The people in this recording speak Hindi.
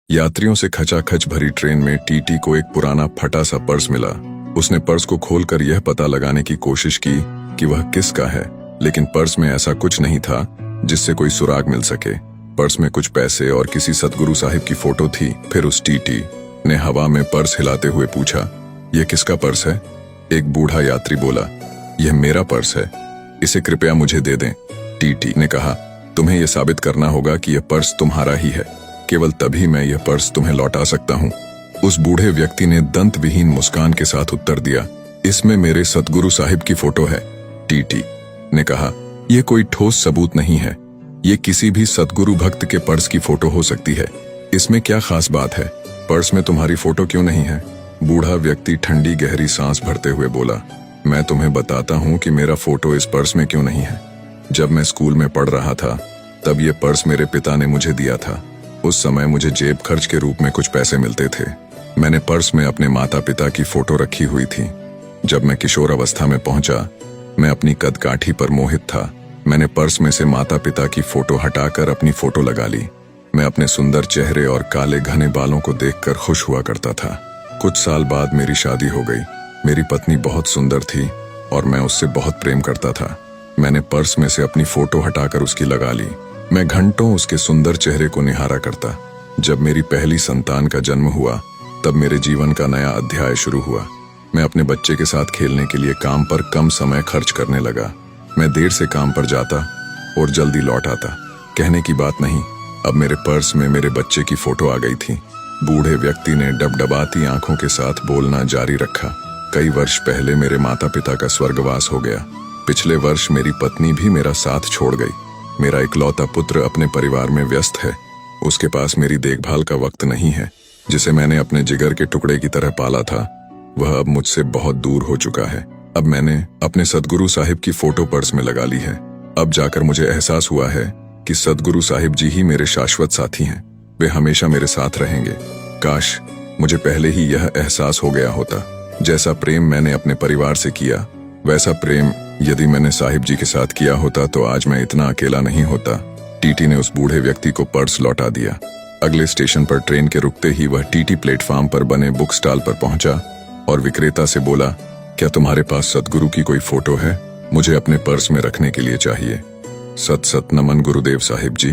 यात्रियों से खचाखच भरी ट्रेन में टीटी को एक पुराना फटा सा पर्स मिला। उसने पर्स को खोलकर यह पता लगाने की कोशिश की कि वह किसका है, लेकिन पर्स में ऐसा कुछ नहीं था जिससे कोई सुराग मिल सके। पर्स में कुछ पैसे और किसी सतगुरु साहिब की फोटो थी। फिर उस टीटी ने हवा में पर्स हिलाते हुए पूछा, यह किसका पर्स है? एक बूढ़ा यात्री बोला, यह मेरा पर्स है, इसे कृपया मुझे दे दें। टीटी ने कहा, तुम्हें यह साबित करना होगा कि यह पर्स तुम्हारा ही है, केवल तभी मैं यह पर्स तुम्हें लौटा सकता हूँ। उस बूढ़े व्यक्ति ने दंत विहीन मुस्कान के साथ उत्तर दिया, इसमें मेरे सतगुरु साहिब की फोटो है। टीटी ने कहा, यह कोई ठोस सबूत नहीं है, ये किसी भी सतगुरु भक्त के पर्स की फोटो हो सकती है। इसमें क्या खास बात है? पर्स में तुम्हारी फोटो क्यों नहीं है? बूढ़ा व्यक्ति ठंडी गहरी सांस भरते हुए बोला, मैं तुम्हें बताता हूँ कि मेरा फोटो इस पर्स में क्यों नहीं है। जब मैं स्कूल में पढ़ रहा था तब ये पर्स मेरे पिता ने मुझे दिया था। उस समय मुझे जेब खर्च के रूप में कुछ पैसे मिलते थे। मैंने पर्स में अपने माता पिता की फोटो रखी हुई थी। जब मैं किशोर अवस्था में पहुंचा, मैं अपनी कदकाठी पर मोहित था। मैंने पर्स में से माता पिता की फोटो हटाकर अपनी फोटो लगा ली। मैं अपने सुंदर चेहरे और काले घने बालों को देखकर खुश हुआ करता था। कुछ साल बाद मेरी शादी हो गई। मेरी पत्नी बहुत सुंदर थी और मैं उससे बहुत प्रेम करता था। मैंने पर्स में से अपनी फोटो हटाकर उसकी लगा ली। मैं घंटों उसके सुंदर चेहरे को निहारा करता। जब मेरी पहली संतान का जन्म हुआ तब मेरे जीवन का नया अध्याय शुरू हुआ। मैं अपने बच्चे के साथ खेलने के लिए काम पर कम समय खर्च करने लगा। मैं देर से काम पर जाता और जल्दी लौट आता। कहने की बात नहीं, अब मेरे पर्स में मेरे बच्चे की फोटो आ गई थी। बूढ़े व्यक्ति ने डबडबाती आंखों के साथ बोलना जारी रखा, कई वर्ष पहले मेरे माता पिता का स्वर्गवास हो गया। पिछले वर्ष मेरी पत्नी भी मेरा साथ छोड़ गई। मेरा इकलौता पुत्र अपने परिवार में व्यस्त है। उसके पास मेरी देखभाल का वक्त नहीं है। जिसे मैंने अपने जिगर के टुकड़े की तरह पाला था, वह अब मुझसे बहुत दूर हो चुका है। अब मैंने अपने सतगुरु साहिब की फोटो पर्स में लगा ली है। अब जाकर मुझे एहसास हुआ है कि सतगुरु साहिब जी ही मेरे शाश्वत साथी हैं। वे हमेशा मेरे साथ रहेंगे। काश मुझे पहले ही यह एहसास हो गया होता। जैसा प्रेम मैंने अपने परिवार से किया, वैसा प्रेम यदि मैंने साहिब जी के साथ किया होता तो आज मैं इतना अकेला नहीं होता। टीटी ने उस बूढ़े व्यक्ति को पर्स लौटा दिया। अगले स्टेशन पर ट्रेन के रुकते ही वह टीटी प्लेटफार्म पर बने बुक स्टॉल पर पहुंचा और विक्रेता से बोला, क्या तुम्हारे पास सतगुरु की कोई फोटो है? मुझे अपने पर्स में रखने के लिए चाहिए। सत सत नमन गुरुदेव साहिब जी।